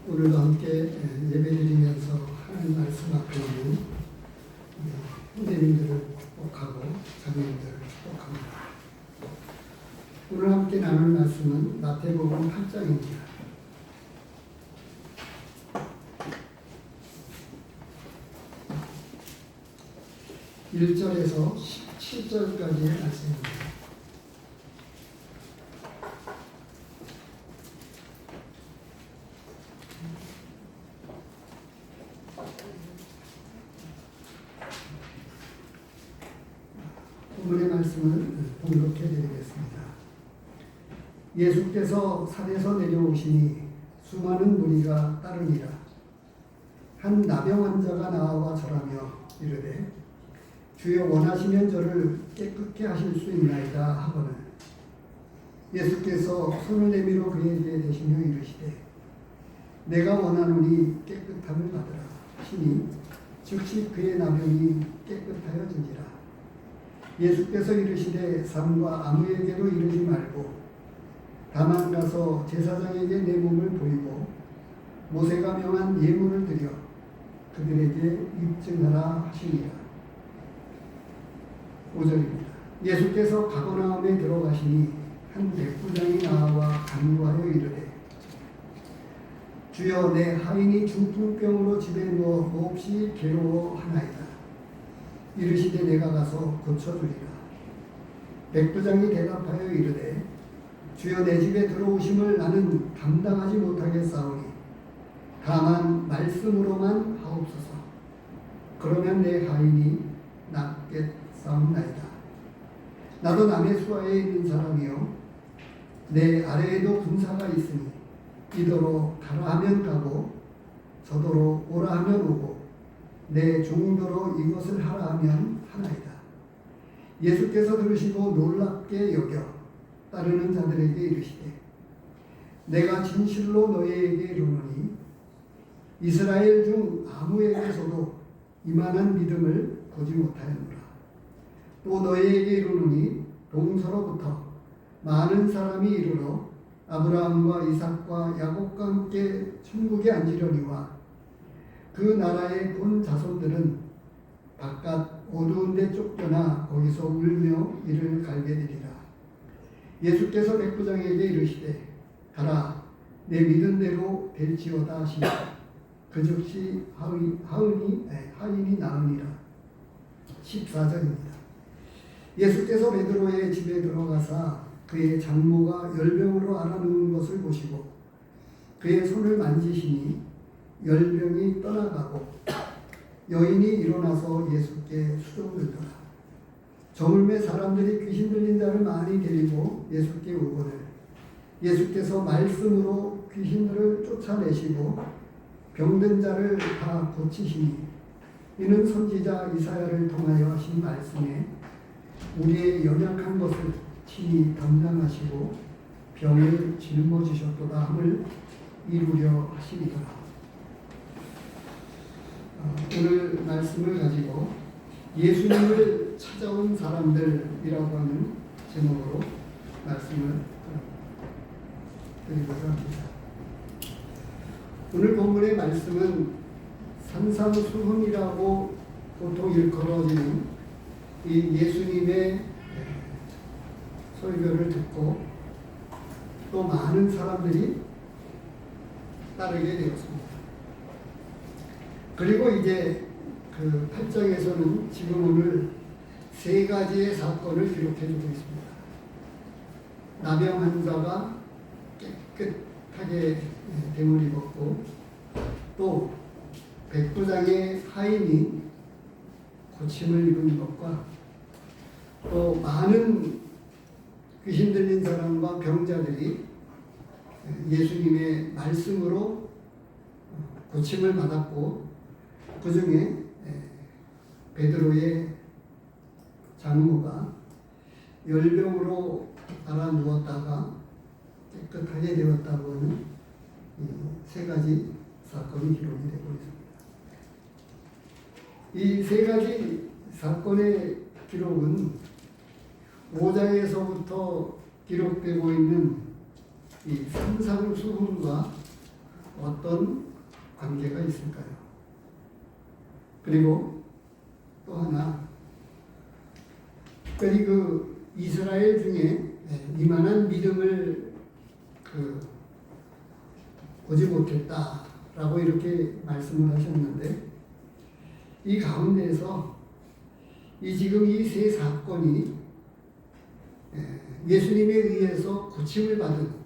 오늘도 함께 예배드리면서 하나님 말씀 앞에 있는 형제님들을 축복하고 자매님들을 축복합니다. 오늘 함께 나눌 말씀은 마태복음 8장입니다. 1절에서 17절까지의 말씀입니다. 오늘의 말씀을 봉독해 드리겠습니다. 예수께서 산에서 내려오시니 수많은 무리가 따르니라. 한 나병 환자가 나와 절하며 이르되 주여 원하시면 저를 깨끗게 하실 수 있나이다 하거늘 예수께서 손을 내밀어 그에게 대시며 이르시되 내가 원하노니 깨끗함을 받으라 하시니 즉시 그의 나병이 깨끗하여지니라. 예수께서 이르시되 삼가 아무에게도 이르지 말고 다만 가서 제사장에게 내 몸을 보이고 모세가 명한 예물을 드려 그들에게 입증하라 하시니라. 5절입니다. 예수께서 가버나움에 들어가시니 한 백부장이 나와 간구하여 이르되 주여 내 하인이 중풍병으로 집에 누워 몹시 괴로워하나이다. 이르시되 내가 가서 고쳐주리라. 백부장이 대답하여 이르되 주여 내 집에 들어오심을 나는 감당하지 못하겠사오니 다만 말씀으로만 하옵소서. 그러면 내 하인이 낫겠사옵나이다. 나도 남의 수하에 있는 사람이요 내 아래에도 군사가 있으니 이더러 가라 하면 가고 저더러 오라 하면 오고 내 종도로 이것을 하라 하면 하나이다. 예수께서 들으시고 놀랍게 여겨 따르는 자들에게 이르시되 내가 진실로 너희에게 이르노니 이스라엘 중 아무에게서도 이만한 믿음을 보지 못하였노라. 또 너희에게 이르노니 동서로부터 많은 사람이 이르러 아브라함과 이삭과 야곱과 함께 천국에 앉으려니와 그 나라의 본 자손들은 바깥 어두운 데 쫓겨나 거기서 울며 이를 갈게 되리라. 예수께서 백부장에게 이르시되 가라 내 믿은 대로 될지어다 하시니 그 즉시 하인이 나으니라. 14절입니다. 예수께서 베드로의 집에 들어가사 그의 장모가 열병으로 앓아누운 것을 보시고 그의 손을 만지시니 열병이 떠나가고 여인이 일어나서 예수께 수종들더라. 저물매 사람들이 귀신 들린 자를 많이 데리고 예수께 오거늘 예수께서 말씀으로 귀신들을 쫓아내시고 병든 자를 다 고치시니 이는 선지자 이사야를 통하여 하신 말씀에 우리의 연약한 것을 친히 담당하시고 병을 짊어지셨도다 함을 이루려 하시니라. 오늘 말씀을 가지고 예수님을 찾아온 사람들이라고 하는 제목으로 말씀을 드리고자 합니다. 오늘 본문의 말씀은 산상수훈이라고 보통 일컬어지는 이 예수님의 설교를 듣고 또 많은 사람들이 따르게 되었습니다. 그리고 이제 그 8장에서는 지금 오늘 세 가지의 사건을 기록해 주고 있습니다. 나병 환자가 깨끗하게 됨을 입었고 또 백부장의 하인이 고침을 입은 것과 또 많은 귀신 들린 사람과 병자들이 예수님의 말씀으로 고침을 받았고 그 중에 베드로의 장모가 열병으로 앓아 누웠다가 깨끗하게 되었다고 하는 세 가지 사건이 기록이 되고 있습니다. 이 세 가지 사건의 기록은 5장에서부터 기록되고 있는 이 산상수훈과 어떤 관계가 있을까요? 그리고 또 하나, 특별히 그 이스라엘 중에 이만한 믿음을 보지 못했다라고 이렇게 말씀을 하셨는데, 이 가운데에서 지금 이 세 사건이 예수님에 의해서 고침을 받은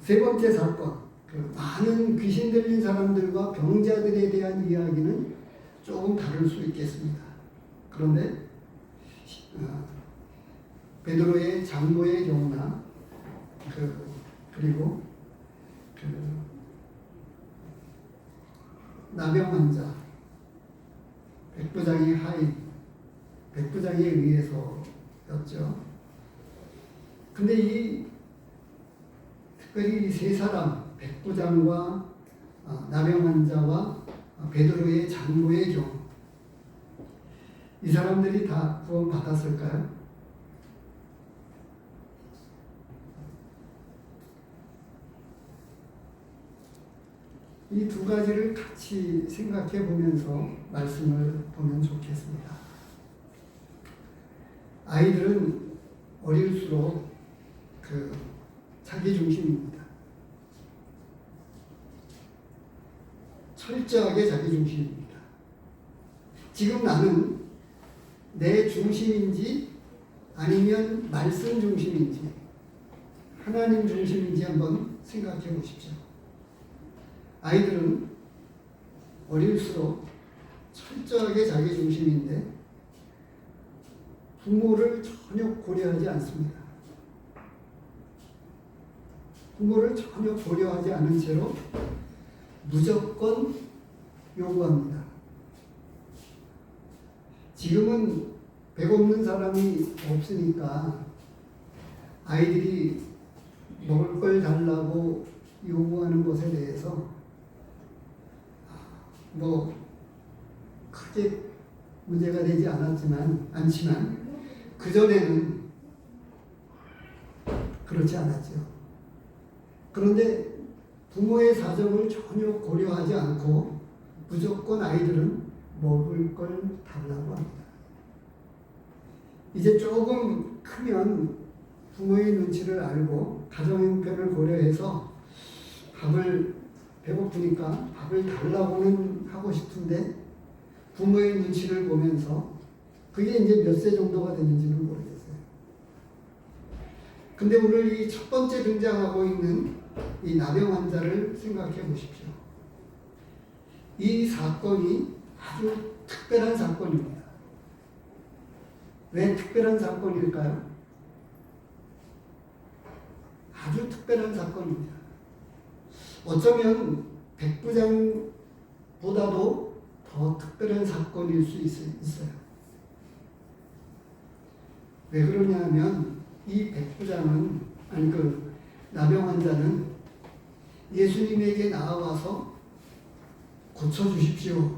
세 번째 사건, 많은 귀신 들린 사람들과 병자들에 대한 이야기는 조금 다를 수 있겠습니다. 그런데 베드로의 장로의 경우나 그리고 나병 환자, 백부장의 하인, 백부장에 의해서였죠. 근데 특별히 이 세 사람, 백부장과 나병 환자와 베드로의 장로의 경우, 이 사람들이 다 구원 받았을까요? 이 두 가지를 같이 생각해 보면서 말씀을 보면 좋겠습니다. 아이들은 어릴수록 자기 중심입니다. 철저하게 자기 중심입니다. 지금 나는 내 중심인지 아니면 말씀 중심인지 하나님 중심인지 한번 생각해 보십시오. 아이들은 어릴수록 철저하게 자기 중심인데 부모를 전혀 고려하지 않습니다. 부모를 전혀 고려하지 않은 채로 무조건 요구합니다. 지금은 배고픈 사람이 없으니까 아이들이 먹을 걸 달라고 요구하는 것에 대해서 크게 문제가 되지 않지만 그전에는 그렇지 않았죠. 그런데 부모의 사정을 전혀 고려하지 않고 무조건 아이들은 먹을 걸 달라고 합니다. 이제 조금 크면 부모의 눈치를 알고 가정 형편을 고려해서 배고프니까 밥을 달라고는 하고 싶은데 부모의 눈치를 보면서 그게 이제 몇 세 정도가 되는지는 모르겠어요. 근데 오늘 이 첫 번째 등장하고 있는 이 나병 환자를 생각해 보십시오. 이 사건이 아주 특별한 사건입니다. 왜 특별한 사건일까요? 아주 특별한 사건입니다. 어쩌면 백부장보다도 더 특별한 사건일 수 있어요. 왜 그러냐면 이 백부장은 나병 환자는 예수님에게 나와서 고쳐주십시오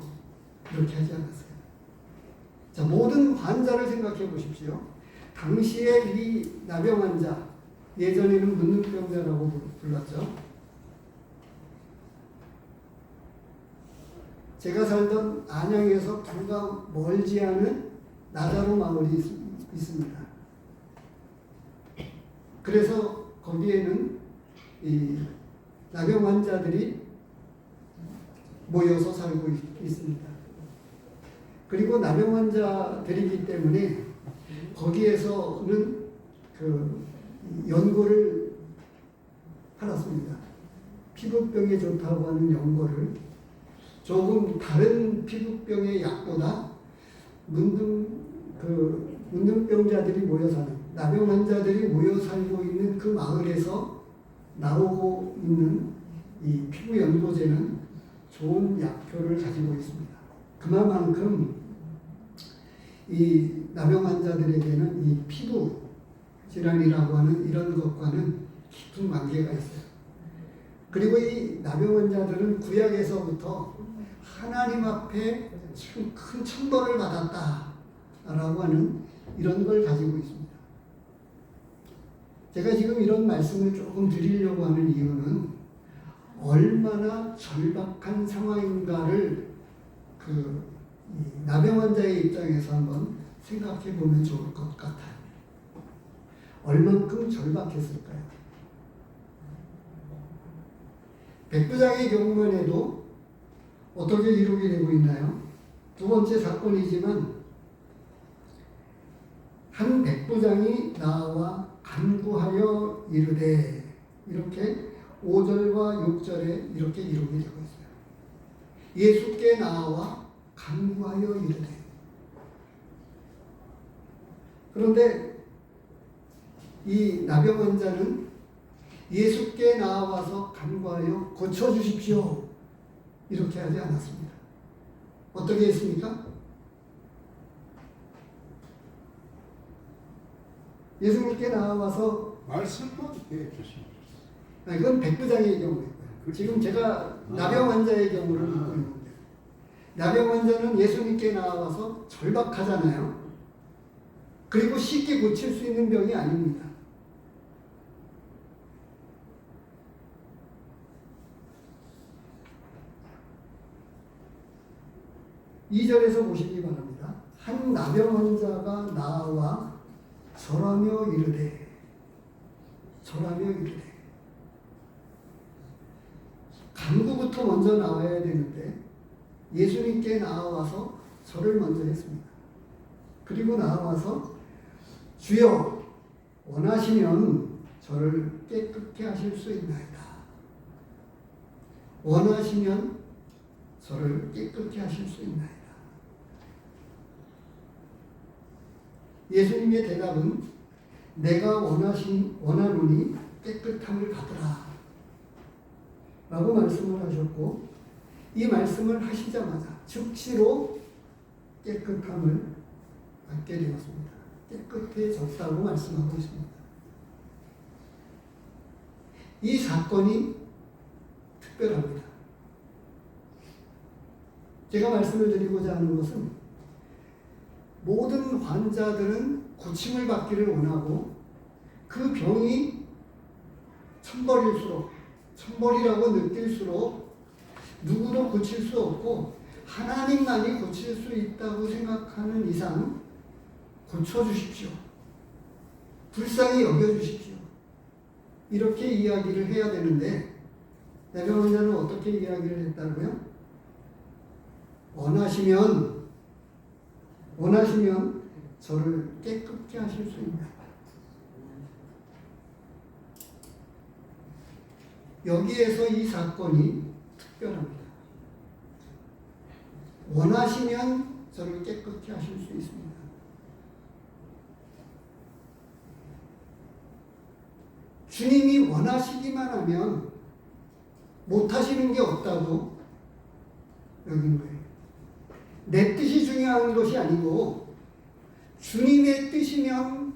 이렇게 하지 않았어요. 자, 모든 환자를 생각해 보십시오. 당시에 이 나병 환자, 예전에는 문둥병자라고 불렀죠. 제가 살던 안양에서 불과 멀지 않은 나자로 마을이 있습니다. 그래서 거기에는 이 나병 환자들이 모여서 살고 있습니다. 그리고 나병 환자들이기 때문에 거기에서는 연고를 팔았습니다. 피부병에 좋다고 하는 연고를 조금 다른 피부병의 약보다 문둥병자들이 모여 사는, 나병 환자들이 모여 살고 있는 그 마을에서 나오고 있는 이 피부 연고제는 좋은 약효를 가지고 있습니다. 그만큼 이 나병 환자들에게는 이 피부 질환이라고 하는 이런 것과는 깊은 관계가 있어요. 그리고 이 나병 환자들은 구약에서부터 하나님 앞에 참 큰 천벌을 받았다라고 하는 이런 걸 가지고 있습니다. 제가 지금 이런 말씀을 조금 드리려고 하는 이유는 얼마나 절박한 상황인가를 이 나병 환자의 입장에서 한번 생각해 보면 좋을 것 같아요. 얼만큼 절박했을까요? 백부장의 경우만 해도 어떻게 기록이 되고 있나요? 두 번째 사건이지만 한 백부장이 나와 간구하여 이르되, 이렇게 5절과 6절에 이렇게 기록이 되고 있어요. 예수께 나와 간구하여 이르되. 그런데 이 나병 환자는 예수께 나와서 간구하여 고쳐주십시오, 이렇게 하지 않았습니다. 어떻게 했습니까? 예수님께 나와서 말씀만 해주십시오. 이건 백부장의 경우였고요. 지금 제가 나병 환자의 경우를 묻고 있는 거예요. 나병 환자는 예수님께 나와서 절박하잖아요. 그리고 쉽게 고칠 수 있는 병이 아닙니다. 이 절에서 보시기 바랍니다. 한 나병 환자가 나와 절하며 이르되, 간구부터 먼저 나와야 되는데 예수님께 나와서 절을 먼저 했습니다. 그리고 나와서 주여 원하시면 저를 깨끗게 하실 수 있나이다. 원하시면 저를 깨끗게 하실 수 있나이다. 예수님의 대답은 내가 원하노니 깨끗함을 받으라 라고 말씀을 하셨고, 이 말씀을 하시자마자 즉시로 깨끗함을 받게 되었습니다. 깨끗해졌다고 말씀하고 있습니다. 이 사건이 특별합니다. 제가 말씀을 드리고자 하는 것은 모든 환자들은 고침을 받기를 원하고 그 병이 천벌이라고 느낄수록 누구도 고칠 수 없고 하나님만이 고칠 수 있다고 생각하는 이상 고쳐주십시오. 불쌍히 여겨주십시오. 이렇게 이야기를 해야 되는데 나병 환자는 어떻게 이야기를 했다고요? 원하시면 저를 깨끗게 하실 수 있나요? 여기에서 이 사건이 특별합니다. 원하시면 저를 깨끗게 하실 수 있습니다. 주님이 원하시기만 하면 못하시는 게 없다고 여긴 거예요. 내 뜻이 중요한 것이 아니고 주님의 뜻이면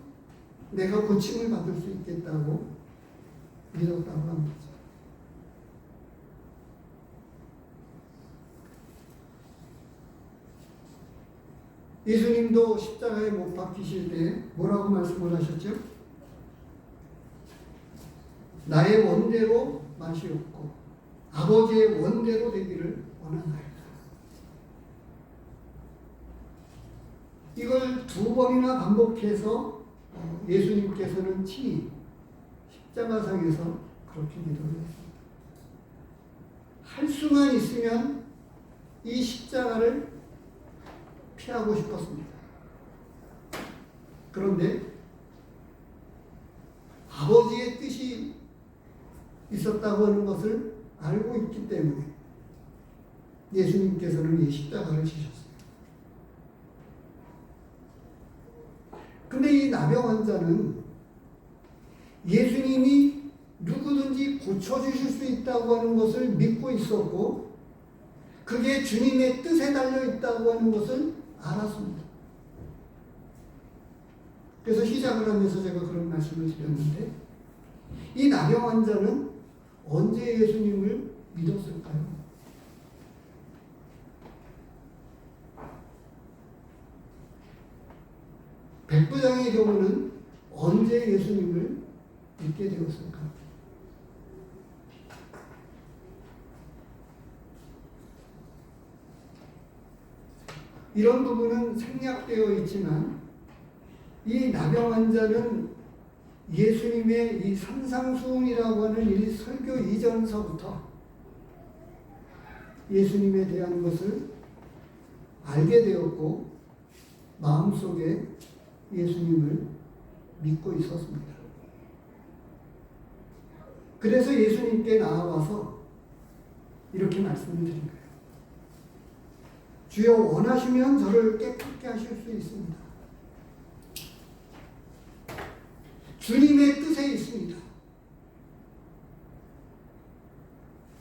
내가 고침을 받을 수 있겠다고 믿었다고 합니다. 예수님도 십자가에 못 박히실 때 뭐라고 말씀을 하셨죠? 나의 원대로 마시옵고 아버지의 원대로 되기를 원하나이다. 이걸 2번이나 반복해서 예수님께서는 친히 십자가상에서 그렇게 기도했습니다. 할 수만 있으면 이 십자가를 피하고 싶었습니다. 그런데 아버지의 뜻이 있었다고 하는 것을 알고 있기 때문에 예수님께서는 이 십자가를 지셨어요. 근데 이 나병 환자는 예수님이 누구든지 고쳐주실 수 있다고 하는 것을 믿고 있었고 그게 주님의 뜻에 달려 있다고 하는 것을 알았습니다. 그래서 시작을 하면서 제가 그런 말씀을 드렸는데 이 나병 환자는 언제 예수님을 믿었을까요? 백부장의 경우는 언제 예수님을 믿게 되었을까요? 이런 부분은 생략되어 있지만 이 나병 환자는 예수님의 이 산상수훈이라고 하는 이 설교 이전서부터 예수님에 대한 것을 알게 되었고 마음속에 예수님을 믿고 있었습니다. 그래서 예수님께 나아와서 이렇게 말씀을 드린 거예요. 주여 원하시면 저를 깨끗게 하실 수 있습니다. 주님의 뜻에 있습니다.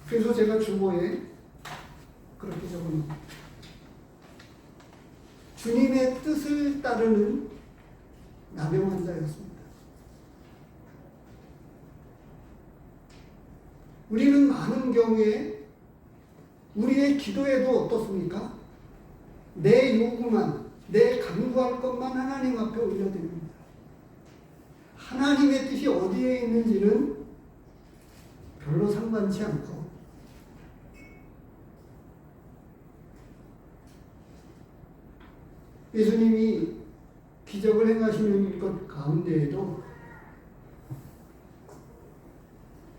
그래서 제가 주보에 그렇게 적어놓습니다. 주님의 뜻을 따르는 나병 환자였습니다. 우리는 많은 경우에 우리의 기도에도 어떻습니까? 내 요구만, 내 간구할 것만 하나님 앞에 올려드립니다. 하나님의 뜻이 어디에 있는지는 별로 상관치 않고 예수님이 기적을 행하시는 것 가운데에도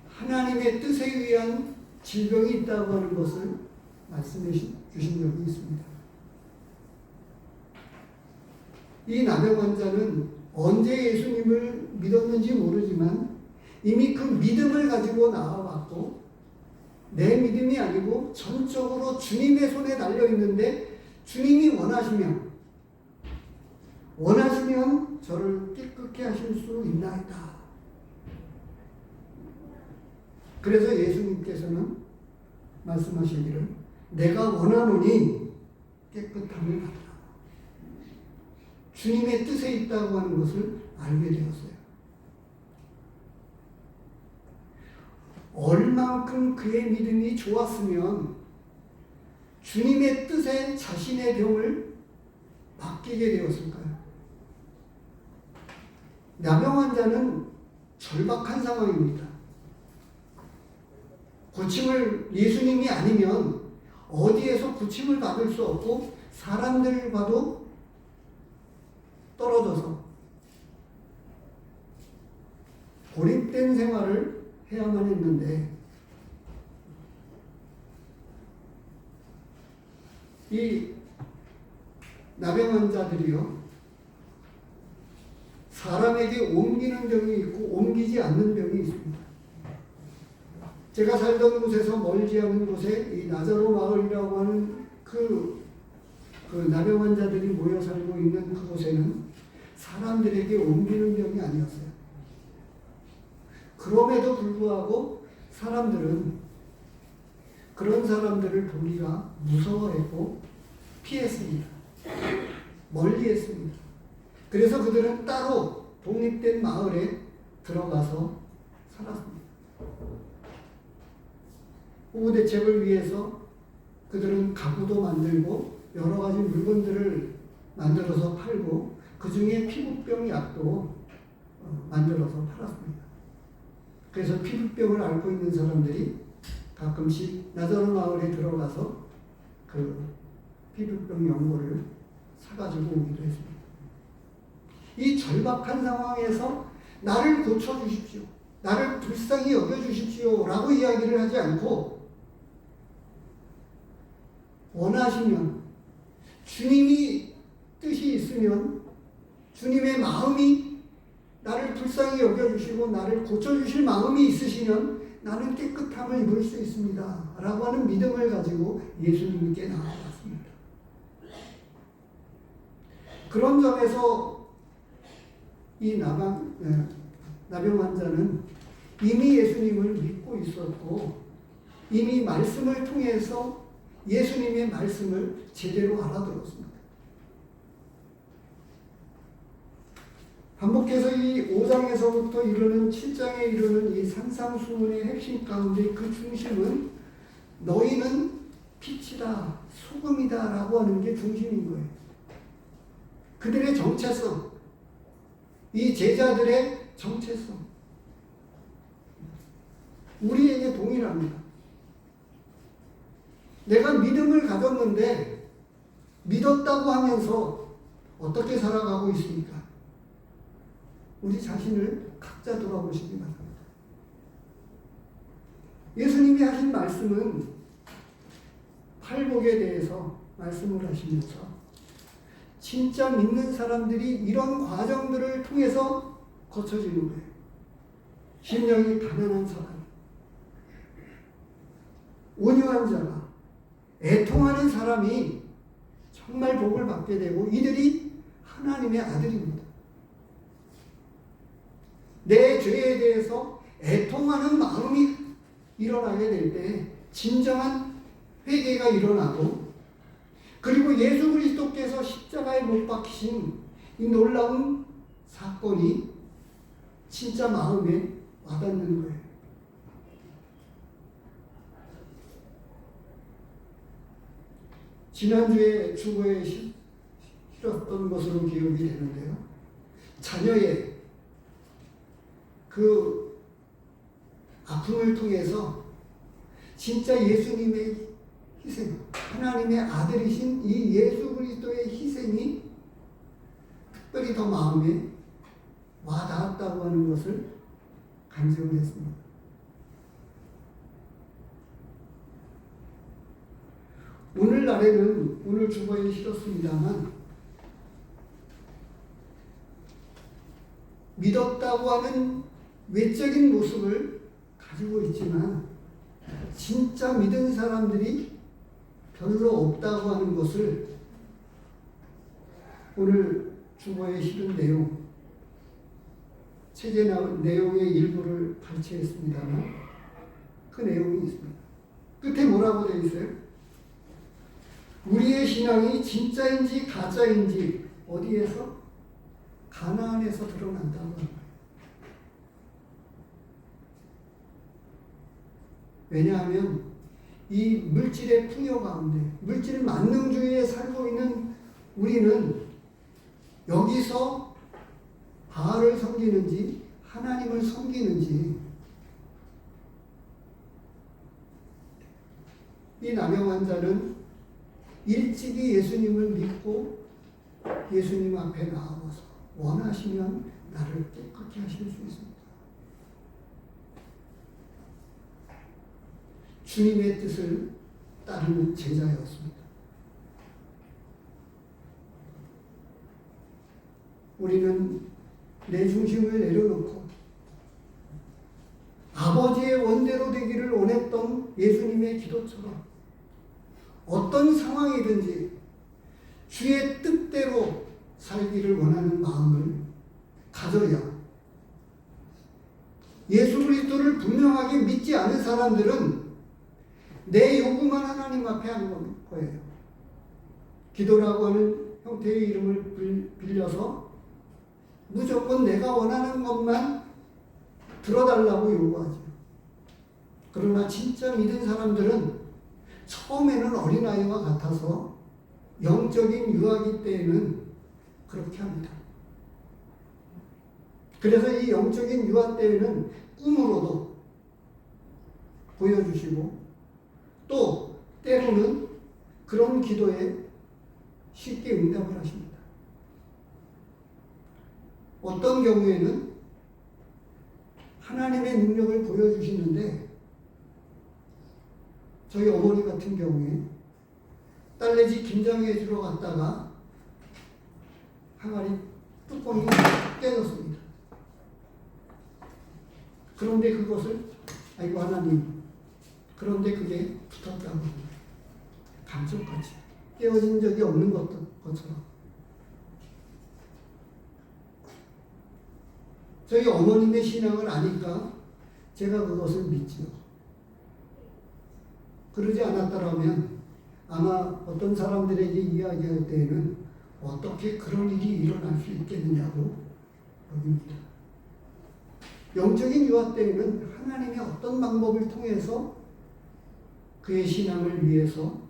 하나님의 뜻에 의한 질병이 있다고 하는 것을 말씀해 주신 적이 있습니다. 이 나병 환자는 언제 예수님을 믿었는지 모르지만 이미 그 믿음을 가지고 나와왔고 내 믿음이 아니고 전적으로 주님의 손에 달려 있는데 주님이 원하시면 저를 깨끗게 하실 수 있나이다. 그래서 예수님께서는 말씀하시기를 내가 원하노니 깨끗함을 받으라. 주님의 뜻에 있다고 하는 것을 알게 되었어요. 얼만큼 그의 믿음이 좋았으면 주님의 뜻에 자신의 병을 맡기게 되었을까요? 나병 환자는 절박한 상황입니다. 고침을 예수님이 아니면 어디에서 고침을 받을 수 없고 사람들과도 떨어져서 고립된 생활을 해야만 했는데 이 나병 환자들이요 사람에게 옮기는 병이 있고 옮기지 않는 병이 있습니다. 제가 살던 곳에서 멀지 않은 곳에 이 나자로 마을이라고 하는 그 나병 환자들이 모여 살고 있는 그곳에는 사람들에게 옮기는 병이 아니었어요. 그럼에도 불구하고 사람들은 그런 사람들을 보기가 무서워했고 피했습니다. 멀리했습니다. 그래서 그들은 따로 독립된 마을에 들어가서 살았습니다. 호우 대책을 위해서 그들은 가구도 만들고 여러 가지 물건들을 만들어서 팔고 그 중에 피부병 약도 만들어서 팔았습니다. 그래서 피부병을 앓고 있는 사람들이 가끔씩 나자로 마을에 들어가서 그 피부병 연고를 사가지고 오기도 했습니다. 이 절박한 상황에서 나를 고쳐주십시오. 나를 불쌍히 여겨주십시오. 라고 이야기를 하지 않고 원하시면 주님이 뜻이 있으면 주님의 마음이 나를 불쌍히 여겨주시고 나를 고쳐주실 마음이 있으시면 나는 깨끗함을 입을 수 있습니다. 라고 하는 믿음을 가지고 예수님께 나아갔습니다. 그런 점에서 이 나병 환자는 이미 예수님을 믿고 있었고 이미 말씀을 통해서 예수님의 말씀을 제대로 알아들었습니다. 반복해서 이 5장에서부터 이르는 7장에 이르는 이 산상수훈의 핵심 가운데 그 중심은 너희는 빛이다, 소금이다 라고 하는 게 중심인 거예요. 그들의 정체성, 이 제자들의 정체성, 우리에게 동일합니다. 내가 믿음을 가졌는데 믿었다고 하면서 어떻게 살아가고 있습니까? 우리 자신을 각자 돌아보시기 바랍니다. 예수님이 하신 말씀은 팔복에 대해서 말씀을 하시면서 진짜 믿는 사람들이 이런 과정들을 통해서 거쳐지는 거예요. 심령이 가난한 사람, 온유한 자가, 애통하는 사람이 정말 복을 받게 되고 이들이 하나님의 아들입니다. 내 죄에 대해서 애통하는 마음이 일어나게 될 때 진정한 회개가 일어나고, 그리고 예수 그리스도께서 십자가에 못 박히신 이 놀라운 사건이 진짜 마음에 와닿는 거예요. 지난주에 주보에 실었던 것으로 기억이 되는데요. 자녀의 그 아픔을 통해서 진짜 예수님의 희생, 하나님의 아들이신 이 예수 그리스도의 희생이 특별히 더 마음에 와닿았다고 하는 것을 간증을 했습니다. 오늘날에는 오늘 주보에 실었습니다만 믿었다고 하는 외적인 모습을 가지고 있지만 진짜 믿은 사람들이 별로 없다고 하는 것을 오늘 주보에 실은 내용, 책의 내용의 일부를 발췌했습니다만 그 내용이 있습니다. 끝에 뭐라고 되어 있어요? 우리의 신앙이 진짜인지 가짜인지 어디에서? 가나안에서 드러난다고 하는 거예요. 왜냐하면 이 물질의 풍요 가운데, 물질 만능주의에 살고 있는 우리는 여기서 바알을 섬기는지 하나님을 섬기는지, 이 남영 환자는 일찍이 예수님을 믿고 예수님 앞에 나와서 원하시면 나를 깨끗게 하실 수 있습니다. 주님의 뜻을 따르는 제자였습니다. 우리는 내 중심을 내려놓고 아버지의 원대로 되기를 원했던 예수님의 기도처럼 어떤 상황이든지 주의 뜻대로 살기를 원하는 마음을 가져야, 예수 그리스도를 분명하게 믿지 않은 사람들은 내 요구만 하나님 앞에 하는 거예요. 기도라고 하는 형태의 이름을 빌려서 무조건 내가 원하는 것만 들어달라고 요구하죠. 그러나 진짜 믿은 사람들은 처음에는 어린아이와 같아서 영적인 유아기 때에는 그렇게 합니다. 그래서 이 영적인 유아 때에는 꿈으로도 보여주시고, 또 때로는 그런 기도에 쉽게 응답을 하십니다. 어떤 경우에는 하나님의 능력을 보여주시는데, 저희 어머니 같은 경우에 딸내지 김장해 주러 갔다가 항아리 뚜껑이 깨졌습니다. 그런데 그것을, 아이고 하나님, 그런데 그게 붙었다고 합니다. 감쪽같이 깨어진 적이 없는 것처럼. 저희 어머님의 신앙을 아니까 제가 그것을 믿지요. 그러지 않았더라면 아마 어떤 사람들에게 이야기할 때에는 어떻게 그런 일이 일어날 수 있겠느냐고 여깁니다. 영적인 유아 때에는 하나님의 어떤 방법을 통해서 그의 신앙을 위해서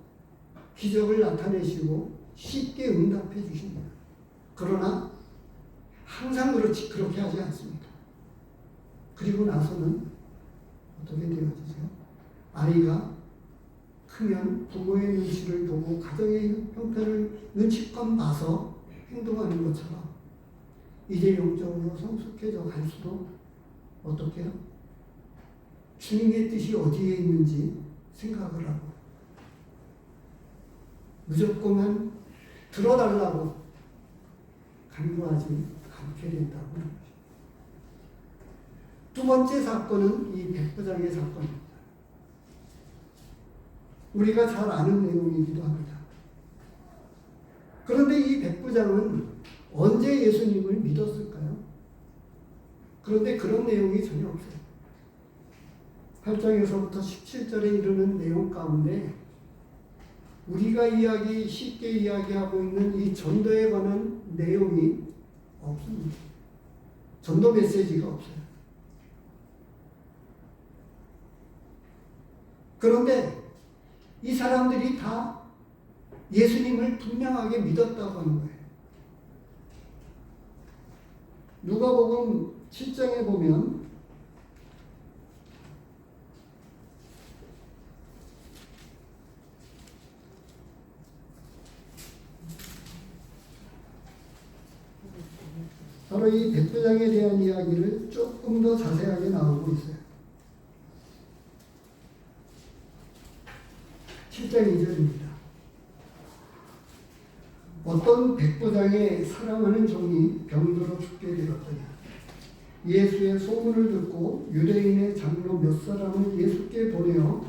기적을 나타내시고 쉽게 응답해 주십니다. 그러나 항상 그렇게 하지 않습니다. 그리고 나서는 어떻게 되어지죠? 아이가 크면 부모의 눈치를 보고 가정의 형편을 눈치껏 봐서 행동하는 것처럼 이제 영적으로 성숙해져 갈수록 어떻게 해요? 주님의 뜻이 어디에 있는지 생각을 하고 무조건만 들어달라고 간구하지 않게 된다고 하는 것입니다. 두 번째 사건은 이 백부장의 사건입니다. 우리가 잘 아는 내용이기도 합니다. 그런데 이 백부장은 언제 예수님을 믿었을까요? 그런데 그런 내용이 전혀 없어요. 8장에서부터 17절에 이르는 내용 가운데 우리가 쉽게 이야기하고 있는 이 전도에 관한 내용이 없습니다. 전도 메시지가 없어요. 그런데 이 사람들이 다 예수님을 분명하게 믿었다고 하는 거예요. 누가복음 7장에 보면 바로 이 백부장에 대한 이야기를 조금 더 자세하게 나오고 있어요. 7장 2절입니다. 어떤 백부장의 사랑하는 종이 병들어 죽게 되었더니 예수의 소문을 듣고 유대인의 장로 몇 사람을 예수께 보내어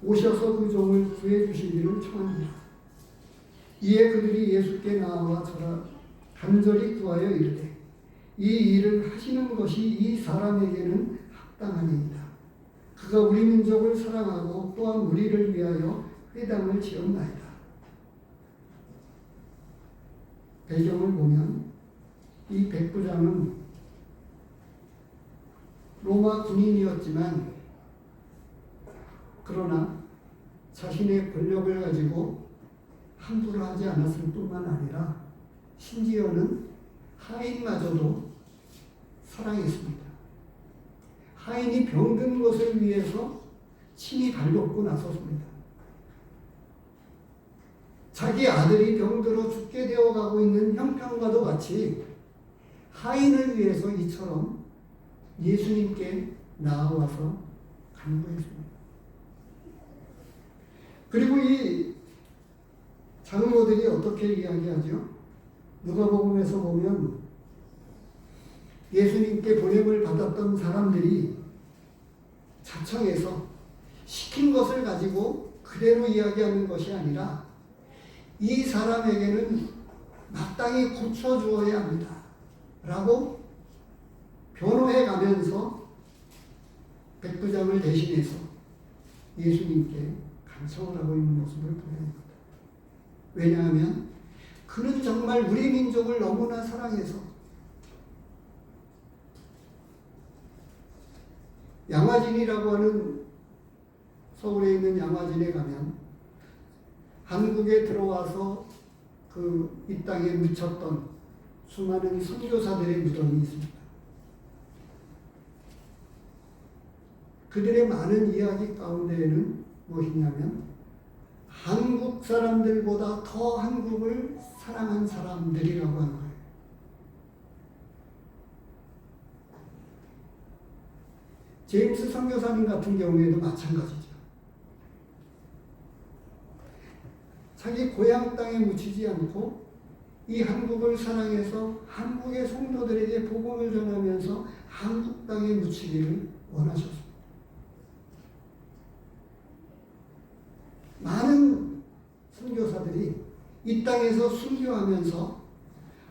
오셔서 그 종을 구해 주시기를 청합니다. 이에 그들이 예수께 나와 간절히 구하여 이르되 이 일을 하시는 것이 이 사람에게는 합당하니이다. 그가 우리 민족을 사랑하고 또한 우리를 위하여 회당을 지었나이다. 배경을 보면 이 백부장은 로마 군인이었지만 그러나 자신의 권력을 가지고 함부로 하지 않았을 뿐만 아니라 심지어는 하인마저도 사랑했습니다. 하인이 병든 것을 위해서 친히 발벗고 나섰습니다. 자기 아들이 병들어 죽게 되어가고 있는 형편과도 같이 하인을 위해서 이처럼 예수님께 나아와서 간구했습니다. 그리고 이 장로들이 어떻게 이야기하죠? 누가복음에서 보면 예수님께 보냄을 받았던 사람들이 자청해서 시킨 것을 가지고 그대로 이야기하는 것이 아니라 이 사람에게는 마땅히 고쳐주어야 합니다. 라고 변호해 가면서 백부장을 대신해서 예수님께 간청을 하고 있는 모습을 보여줍니다. 왜냐하면 그는 정말 우리 민족을 너무나 사랑해서 양화진이라고 하는 서울에 있는 양화진에 가면 한국에 들어와서 이 땅에 묻혔던 수많은 선교사들의 무덤이 있습니다. 그들의 많은 이야기 가운데에는 무엇이냐면 한국 사람들보다 더 한국을 사랑한 사람들이라고 하는 거예요. 제임스 선교사님 같은 경우에도 마찬가지죠. 자기 고향 땅에 묻히지 않고 이 한국을 사랑해서 한국의 성도들에게 복음을 전하면서 한국 땅에 묻히기를 원하셨습니다. 많은 선교사들이 이 땅에서 순교하면서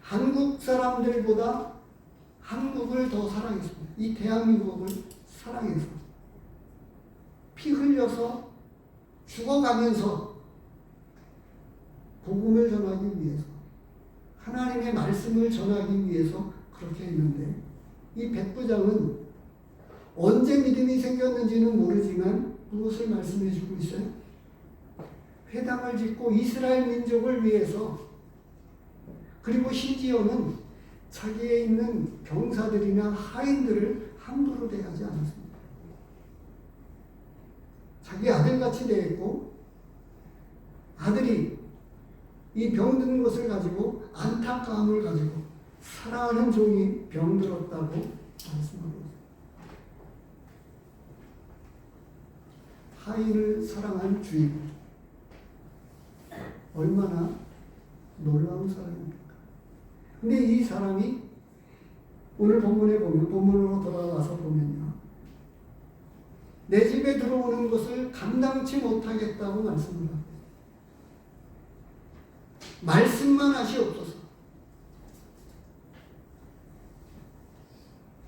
한국 사람들보다 한국을 더 사랑했습니다. 이 대한민국을 사랑해서 피 흘려서 죽어가면서 복음을 전하기 위해서 하나님의 말씀을 전하기 위해서 그렇게 했는데 이 백부장은 언제 믿음이 생겼는지는 모르지만 무엇을 말씀해 주고 있어요? 회당을 짓고 이스라엘 민족을 위해서 그리고 심지어는 자기에 있는 병사들이나 하인들을 함부로 대하지 않았습니다. 자기 아들같이 대했고 아들이 이 병든 것을 가지고 안타까움을 가지고 사랑하는 종이 병들었다고 말씀하고 있습니다. 하인을 사랑한 주인, 얼마나 놀라운 사람입니까? 근데 이 사람이 오늘 본문에 보면, 본문으로 돌아와서 보면요, 내 집에 들어오는 것을 감당치 못하겠다고 말씀을 합니다. 말씀만 하시옵소서.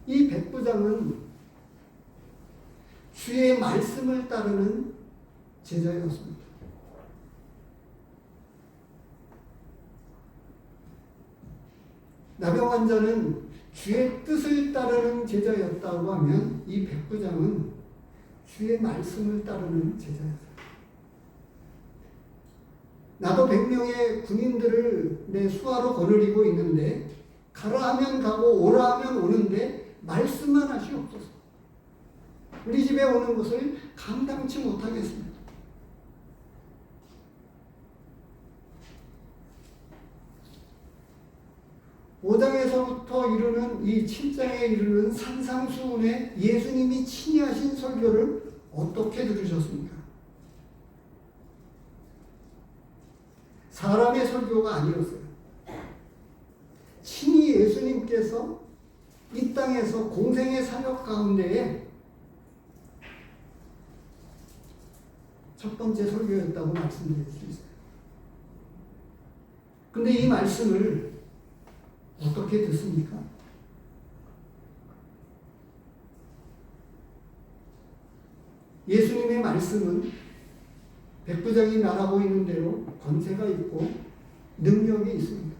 이 백부장은 주의 말씀을 따르는 제자였습니다. 나병 환자는 주의 뜻을 따르는 제자였다고 하면 이 백부장은 주의 말씀을 따르는 제자였어요. 나도 100명의 군인들을 내 수하로 거느리고 있는데 가라 하면 가고 오라 하면 오는데 말씀만 하시옵소서. 우리 집에 오는 것을 감당치 못하겠습니다. (5장에서부터) 이르는 이 7장에 이르는 산상수훈에 예수님이 친히 하신 설교를 어떻게 들으셨습니까? 사람의 설교가 아니었어요. 친히 예수님께서 이 땅에서 공생의 사역 가운데에 첫 번째 설교였다고 말씀드릴 수 있어요. 근데 이 말씀을 어떻게 듣습니까? 예수님의 말씀은 백부장이 말하고 있는 대로 권세가 있고 능력이 있습니다.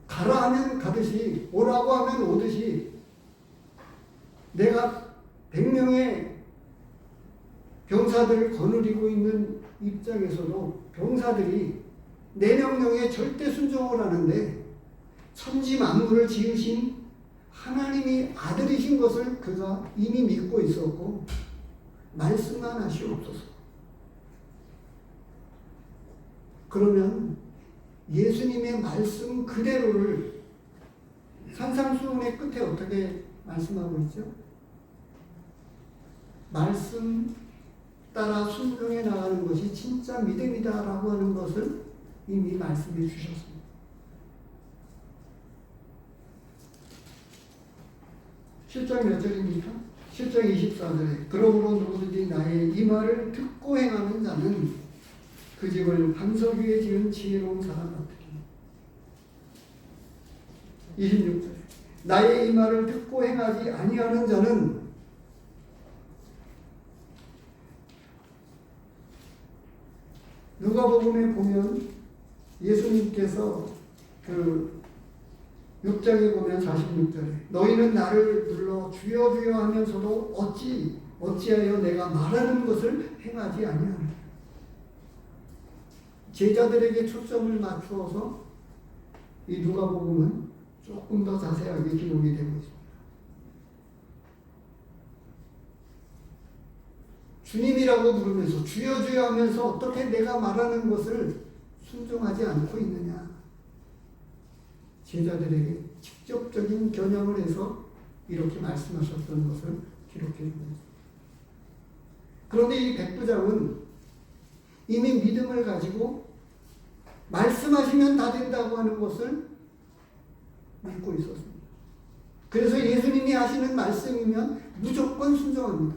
가라 하면 가듯이 오라고 하면 오듯이 내가 100명의 병사들을 거느리고 있는 입장에서도 병사들이 내 명령에 절대 순종을 하는데 천지 만물을 지으신 하나님이 아들이신 것을 그가 이미 믿고 있었고 말씀만 하시옵소서. 그러면 예수님의 말씀 그대로를 산상수훈의 끝에 어떻게 말씀하고 있죠? 말씀 따라 순종해 나가는 것이 진짜 믿음이다라고 하는 것을 이미 말씀해 주셨습니다. 7장 몇 절입니까? 7장 24절에 그러므로 누구든지 나의 이 말을 듣고 행하는 자는 그 집을 반석 위에 지은 지혜로운 사람 같으니. 26절에 나의 이 말을 듣고 행하지 아니하는 자는 누가복음에 보면 예수님께서 그 6장에 보면 46절에 너희는 나를 불러 주여 주여 하면서도 어찌하여 내가 말하는 것을 행하지 아니하느냐. 제자들에게 초점을 맞추어서 이 누가복음은 조금 더 자세하게 기록이 되고 있습니다. 주님이라고 부르면서 주여 주여 하면서 어떻게 내가 말하는 것을 순종하지 않고 있느냐. 제자들에게 직접적인 겨냥을 해서 이렇게 말씀하셨던 것을 기록해 주고 있습니다. 그런데 이 백부장은 이미 믿음을 가지고 말씀하시면 다 된다고 하는 것을 믿고 있었습니다. 그래서 예수님이 하시는 말씀이면 무조건 순종합니다.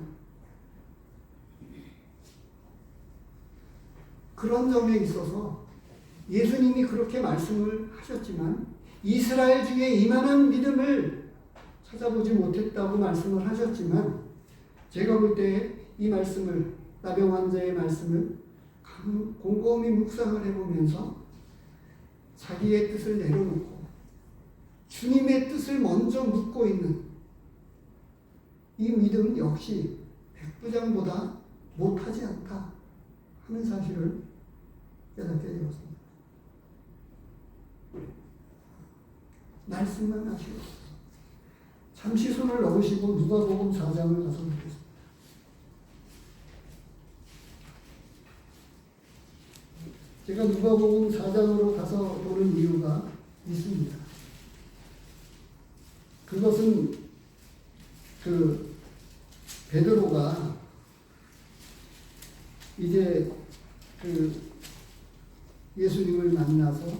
그런 점에 있어서 예수님이 그렇게 말씀을 하셨지만 이스라엘 중에 이만한 믿음을 찾아보지 못했다고 말씀을 하셨지만 제가 볼 때 이 말씀을 나병 환자의 말씀을 곰곰이 묵상을 해보면서 자기의 뜻을 내려놓고 주님의 뜻을 먼저 묻고 있는 이 믿음 역시 백부장보다 못하지 않다 하는 사실을 깨닫게 되었습니다. 말씀만 하시고 잠시 손을 넣으시고 누가복음 4장을 가서 보겠습니다. 제가 누가복음 4장으로 가서 보는 이유가 있습니다. 그것은 그 베드로가 이제 그 예수님을 만나서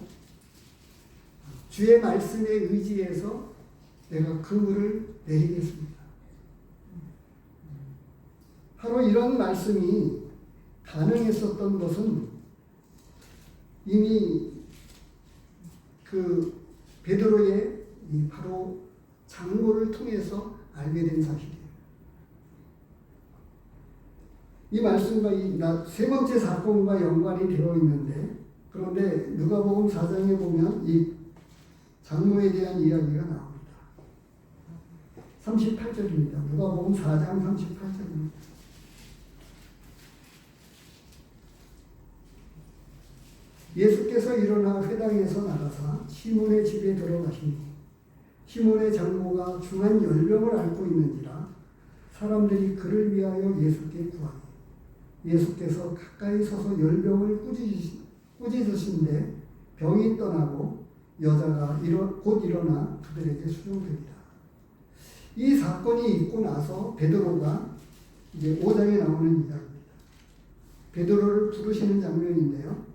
주의 말씀에 의지해서 내가 그물을 내리겠습니다. 바로 이런 말씀이 가능했었던 것은 이미 그 베드로의 이 바로 장모를 통해서 알게 된 사실이에요. 이 말씀과 이 세 번째 사건과 연관이 되어 있는데, 그런데 누가복음 4장에 보면 이 장모에 대한 이야기가 나옵니다. 38절입니다. 누가복음 4장 38절입니다. 예수께서 일어나 회당에서 나가사 시몬의 집에 들어가시니 시몬의 장모가 중한 열병을 앓고 있는지라 사람들이 그를 위하여 예수께 구하니 예수께서 가까이 서서 열병을 꾸짖으신데 병이 떠나고 여자가 곧 일어나 그들에게 수종되니라. 이 사건이 있고 나서 베드로가 이제 5장에 나오는 이야기입니다. 베드로를 부르시는 장면인데요.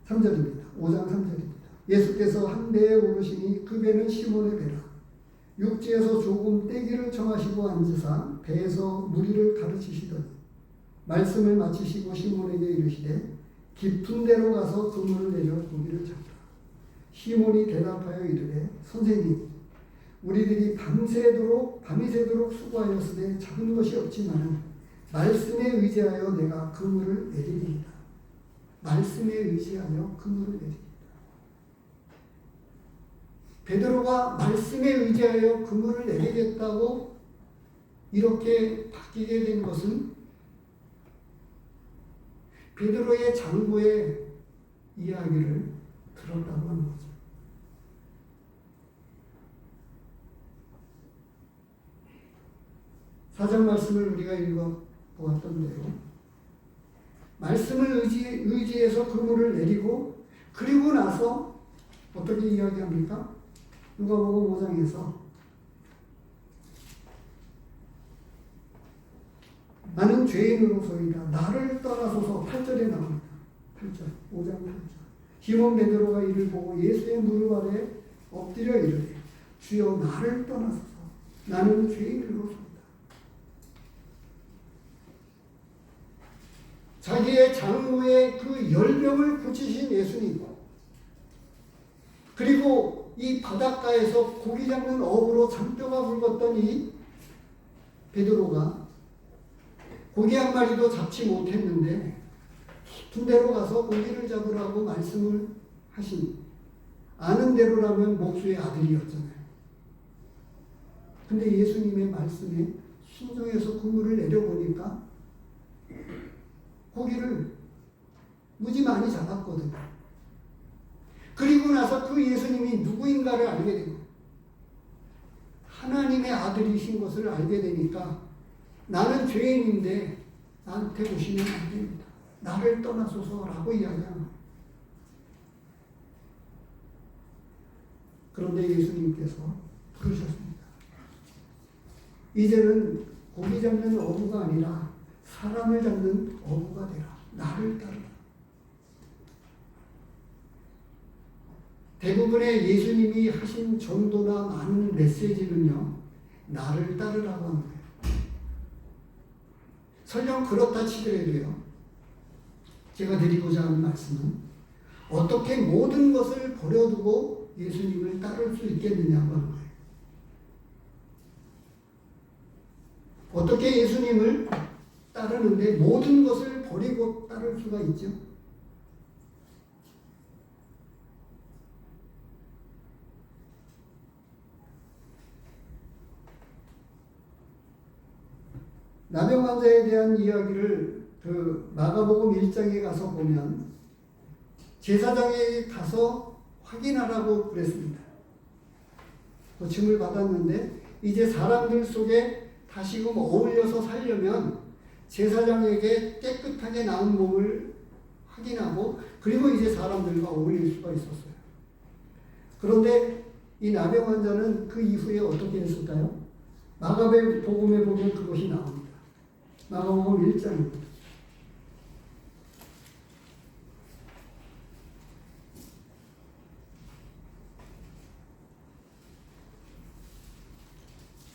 3절입니다. 5장 3절입니다. 예수께서 한 배에 오르시니 그 배는 시몬의 배라. 육지에서 조금 떼기를 청하시고 앉으사 배에서 무리를 가르치시더니 말씀을 마치시고 시몬에게 이르시되 깊은 데로 가서 그물을 내려 고기를 잡라. 시몬이 대답하여 이르되 선생님 우리들이 밤이 새도록 수고하였으되 잡은 것이 없지만 말씀에 의지하여 내가 그물을 내리리이다. 말씀에 의지하여 그물을 내리리이다. 베드로가 말씀에 의지하여 그물을 내리겠다고 이렇게 바뀌게 된 것은 베드로의 장모의 이야기를 들었다고 하는 거죠. 사장 말씀을 우리가 읽어보았던 대로 말씀을 의지해서 그물을 내리고 그리고 나서 어떻게 이야기합니까? 누가복음 5장에서 나는 죄인으로서이다. 나를 떠나소서 8절에 나옵니다. 8절, 5장 8절. 시몬 베드로가 이를 보고 예수의 무릎 아래 엎드려 이르되 주여 나를 떠나소서. 나는 죄인으로서이다. 자기의 장모의 그 열병을 고치신 예수님, 그리고 이 바닷가에서 고기 잡는 어부로 잔뼈가 굵었던 이 베드로가 고기 한 마리도 잡지 못했는데 깊은 데로 가서 고기를 잡으라고 말씀을 하신, 아는 대로라면 목수의 아들이었잖아요. 근데 예수님의 말씀에 순종해서 그물을 내려보니까 고기를 무지 많이 잡았거든요. 그리고 나서 그 예수님이 누구인가를 알게 되고 하나님의 아들이신 것을 알게 되니까 나는 죄인인데 나한테 오시면 안 됩니다. 나를 떠나소서라고 이야기합니다. 그런데 예수님께서 부르셨습니다. 이제는 고기 잡는 어부가 아니라 사람을 잡는 어부가 되라. 나를 따르라. 대부분의 예수님이 하신 전도나 많은 메시지는요, 나를 따르라고 하는 거예요. 설령 그렇다 치더라도요, 제가 드리고자 하는 말씀은 어떻게 모든 것을 버려두고 예수님을 따를 수 있겠느냐고 하는 거예요. 어떻게 예수님을 따르는데 모든 것을 버리고 따를 수가 있죠? 나병 환자에 대한 이야기를 그 마가복음 1장에 가서 보면 제사장에게 가서 확인하라고 그랬습니다. 고침을 받았는데 이제 사람들 속에 다시금 어울려서 살려면 제사장에게 깨끗하게 나은 몸을 확인하고 그리고 이제 사람들과 어울릴 수가 있었어요. 그런데 이 나병 환자는 그 이후에 어떻게 했을까요? 마가복음에 보면 그것이 나옵니다. 마가복음 1장입니다.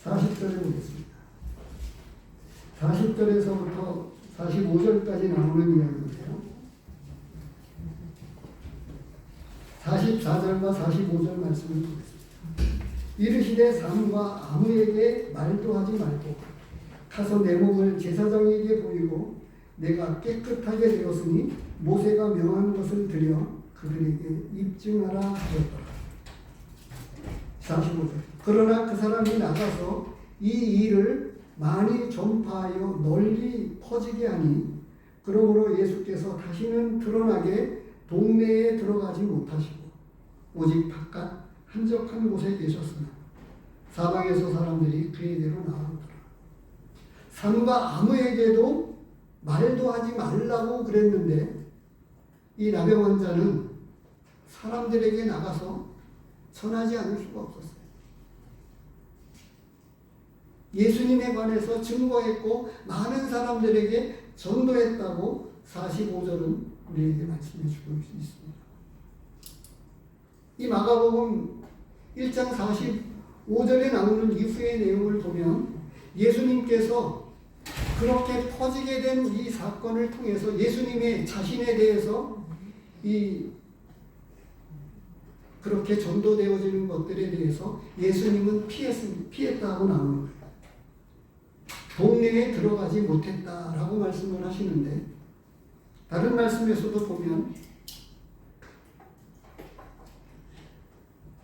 (40절에) 보겠습니다. 40절에서부터 45절까지 나오는 이야기인데요. 44절과 45절 말씀을 보겠습니다. 이르시되 삼가 아무에게 말도 하지 말고 가서 내 몸을 제사장에게 보이고 내가 깨끗하게 되었으니 모세가 명한 것을 드려 그들에게 입증하라 하였더라. 45절. 그러나 그 사람이 나가서 이 일을 많이 전파하여 널리 퍼지게 하니 그러므로 예수께서 다시는 드러나게 동네에 들어가지 못하시고 오직 바깥 한적한 곳에 계셨으나 사방에서 사람들이 그에게로 나오더라. 삼가 아무에게도 말도 하지 말라고 그랬는데 이 나병 환자는 사람들에게 나가서 전하지 않을 수가 없었어요. 예수님에 관해서 증거했고 많은 사람들에게 전도했다고 45절은 우리에게 말씀해 주고 있습니다. 이 마가복음 1장 45절에 나오는 이후의 내용을 보면 예수님께서 그렇게 퍼지게 된 이 사건을 통해서 예수님의 자신에 대해서 그렇게 전도되어지는 것들에 대해서 예수님은 피했다고 나오는 거예요. 동네에 들어가지 못했다라고 말씀을 하시는데 다른 말씀에서도 보면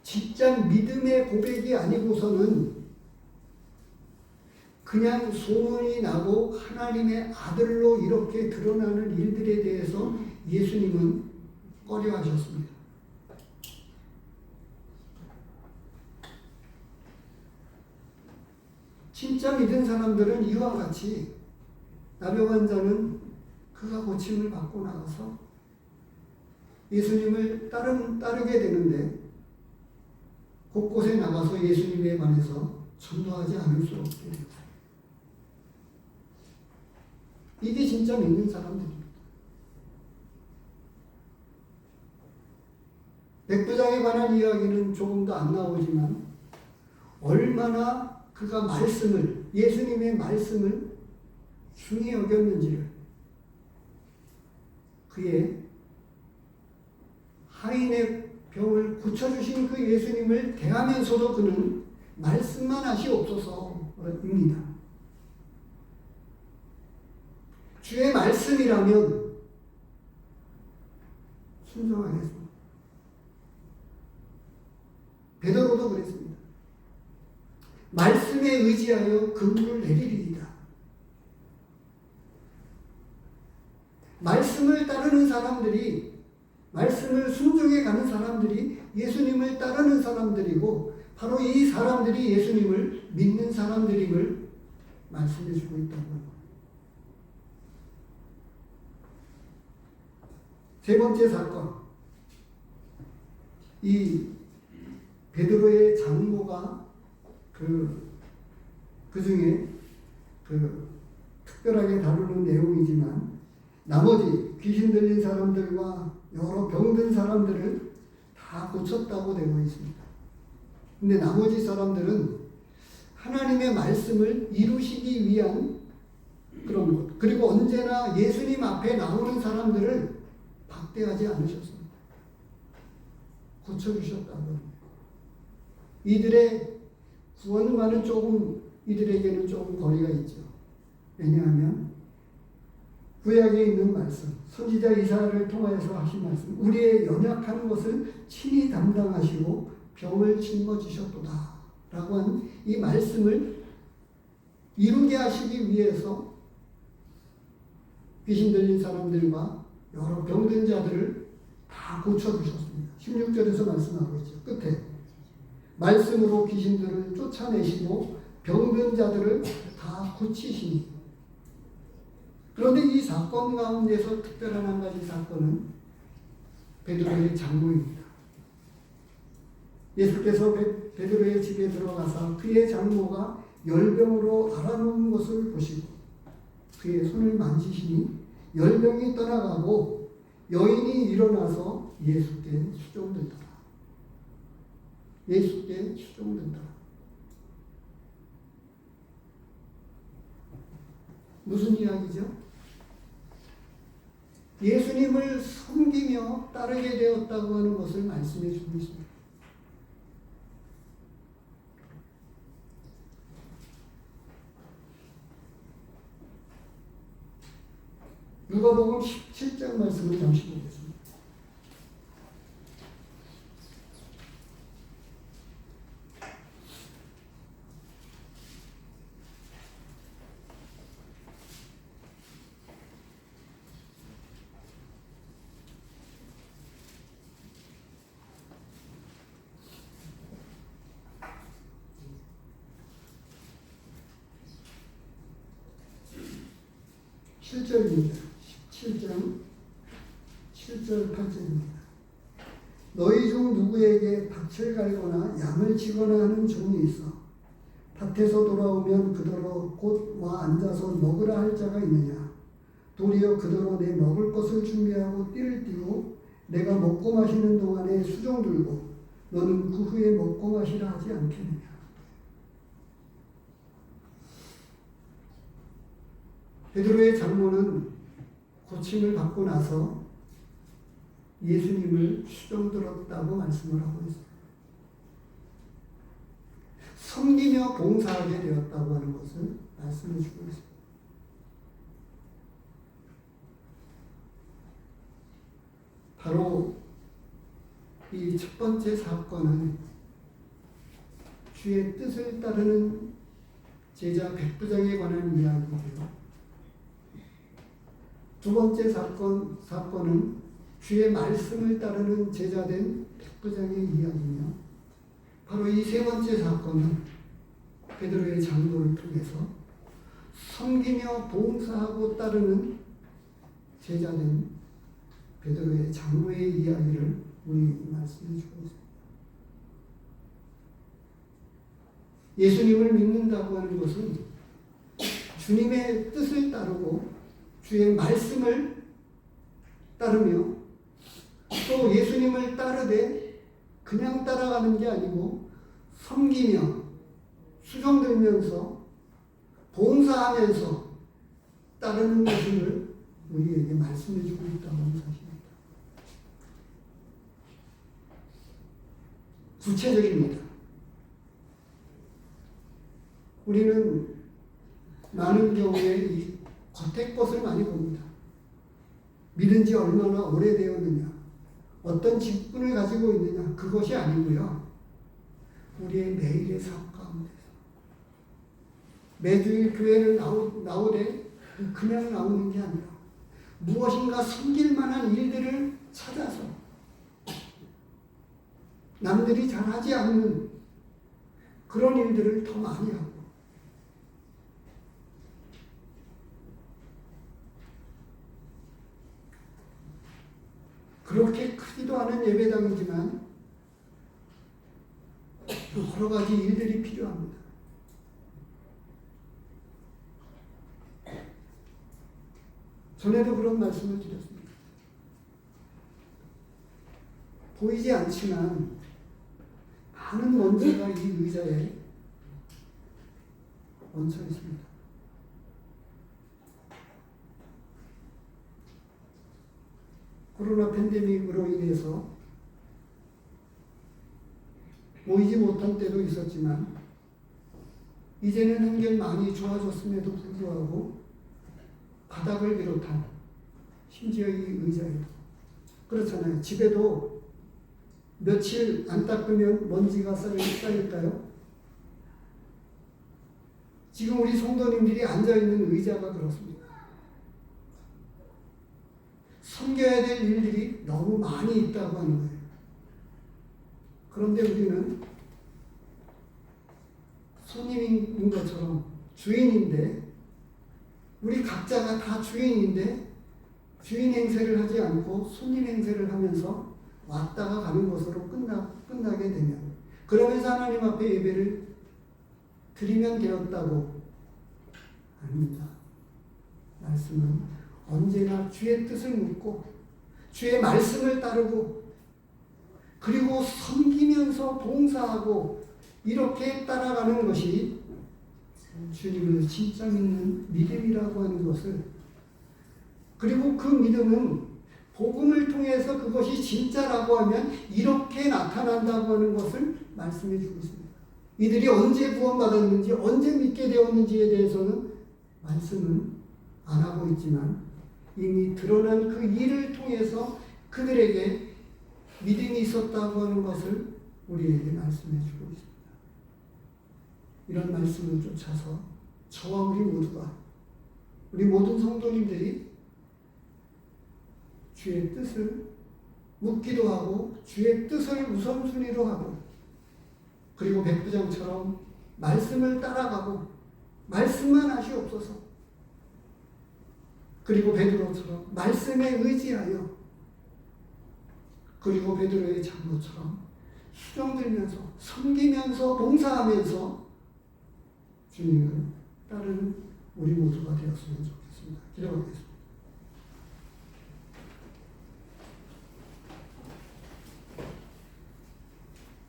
진짜 믿음의 고백이 아니고서는 그냥 소문이 나고 하나님의 아들로 이렇게 드러나는 일들에 대해서 예수님은 꺼려하셨습니다. 진짜 믿은 사람들은 이와 같이 나병 환자는 그가 고침을 받고 나가서 예수님을 따르게 되는데 곳곳에 나가서 예수님에 관해서 전도하지 않을 수 없게 됩니다. 이게 진짜 믿는 사람들입니다. 백부장에 관한 이야기는 조금 더 안 나오지만 얼마나 그가 예수님의 말씀을 중히 여겼는지를 그의 하인의 병을 고쳐주신 그 예수님을 대하면서도 그는 말씀만 하시옵소서입니다. 주의 말씀이라면 순종하겠습니다. 베드로도 그랬습니다. 말씀에 의지하여 긍휼을 내리리이다. 말씀을 따르는 사람들이, 말씀을 순종해 가는 사람들이 예수님을 따르는 사람들이고 바로 이 사람들이 예수님을 믿는 사람들임을 말씀해 주고 있다고 합니다. 세 번째 사건, 이 베드로의 장모가 그 중에 특별하게 다루는 내용이지만 나머지 귀신 들린 사람들과 여러 병든 사람들을 다 고쳤다고 되어 있습니다. 근데 나머지 사람들은 하나님의 말씀을 이루시기 위한 그런 것, 그리고 언제나 예수님 앞에 나오는 사람들을 박대하지 않으셨습니다. 고쳐주셨다고 합니다. 이들의 구원과는 이들에게는 조금 거리가 있죠. 왜냐하면 구약에 있는 말씀, 선지자 이사야를 통하여서 하신 말씀, 우리의 연약한 것을 친히 담당하시고 병을 짊어지셨도다 라고 하는 이 말씀을 이루게 하시기 위해서 귀신 들린 사람들과 여러 병든 자들을 다 고쳐주셨습니다. 16절에서 말씀하고 있죠. 끝에 말씀으로 귀신들을 쫓아내시고 병든 자들을 다 고치시니 그런데 이 사건 가운데서 특별한 한 가지 사건은 베드로의 장모입니다. 예수께서 베드로의 집에 들어가서 그의 장모가 열병으로 앓아누운 것을 보시고 그의 손을 만지시니 열병이 떠나가고 여인이 일어나서 예수께 수종들더라. 예수께 수종들더라. 무슨 이야기죠? 예수님을 섬기며 따르게 되었다고 하는 것을 말씀해 주고 있습니다. 누가복음 17장 말씀을 잠시 보겠습니다. (7절입니다) 17장 7절 8절입니다. 너희 중 누구에게 밭을 갈거나 양을 치거나 하는 종이 있어 밭에서 돌아오면 그더러 곧 와 앉아서 먹으라 할 자가 있느냐? 도리어 그더러 내 먹을 것을 준비하고 띠를 띠고 내가 먹고 마시는 동안에 수종 들고 너는 그 후에 먹고 마시라 하지 않겠느냐? 베드로의 장모는 고침을 받고 나서 예수님을 수종들었다고 말씀을 하고 있습니다. 섬기며 봉사하게 되었다고 하는 것을 말씀해 주고 있습니다. 바로 이 첫 번째 사건은 주의 뜻을 따르는 제자 백부장에 관한 이야기고요. 두 번째 사건은 주의 말씀을 따르는 제자된 백부장의 이야기며 바로 이 세 번째 사건은 베드로의 장로를 통해서 섬기며 봉사하고 따르는 제자된 베드로의 장로의 이야기를 우리 말씀해 주고 있습니다. 예수님을 믿는다고 하는 것은 주님의 뜻을 따르고 주의 말씀을 따르며 또 예수님을 따르되 그냥 따라가는 게 아니고 섬기며 수종들면서 봉사하면서 따르는 것을 우리에게 말씀해 주고 있다는 사실입니다. 구체적입니다. 우리는 많은 경우에 이 겉의 것을 많이 봅니다. 믿은 지 얼마나 오래되었느냐, 어떤 직분을 가지고 있느냐, 그것이 아니고요. 우리의 매일의 삶 가운데서 매주일 교회를 나오되 그냥 나오는 게 아니라 무엇인가 섬길 만한 일들을 찾아서 남들이 잘하지 않는 그런 일들을 더 많이 하고 그렇게 크지도 않은 예배당이지만 여러 가지 일들이 필요합니다. 전에도 그런 말씀을 드렸습니다. 보이지 않지만 많은 먼지가 이 의자에 얹혀 있습니다. 코로나 팬데믹으로 인해서 모이지 못한 때도 있었지만 이제는 한결 많이 좋아졌음에도 불구하고 바닥을 비롯한 심지어 이 의자에도 그렇잖아요. 집에도 며칠 안 닦으면 먼지가 쌓일까요? 지금 우리 성도님들이 앉아있는 의자가 그렇습니다. 섬겨야 될 일들이 너무 많이 있다고 하는 거예요. 그런데 우리는 손님인 것처럼 주인인데 우리 각자가 다 주인인데 주인 행세를 하지 않고 손님 행세를 하면서 왔다가 가는 것으로 끝나게 되면, 그러면서 하나님 앞에 예배를 드리면 되었다고? 아닙니다. 말씀은 언제나 주의 뜻을 묻고 주의 말씀을 따르고 그리고 섬기면서 봉사하고 이렇게 따라가는 것이 주님을 진짜 믿는 믿음이라고 하는 것을, 그리고 그 믿음은 복음을 통해서 그것이 진짜라고 하면 이렇게 나타난다고 하는 것을 말씀해 주고 있습니다. 이들이 언제 구원받았는지 언제 믿게 되었는지에 대해서는 말씀은 안 하고 있지만 이미 드러난 그 일을 통해서 그들에게 믿음이 있었다고 하는 것을 우리에게 말씀해 주고 있습니다. 이런 말씀을 쫓아서 저와 우리 모두가, 우리 모든 성도님들이 주의 뜻을 묻기도 하고 주의 뜻을 우선순위로 하고 그리고 백부장처럼 말씀을 따라가고 말씀만 하시옵소서, 그리고 베드로처럼 말씀에 의지하여, 그리고 베드로의 장로처럼 수종 들면서 섬기면서 봉사하면서 주님을 따르는 우리 모두가 되었으면 좋겠습니다. 기도하겠습니다.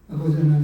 아버지 하나님,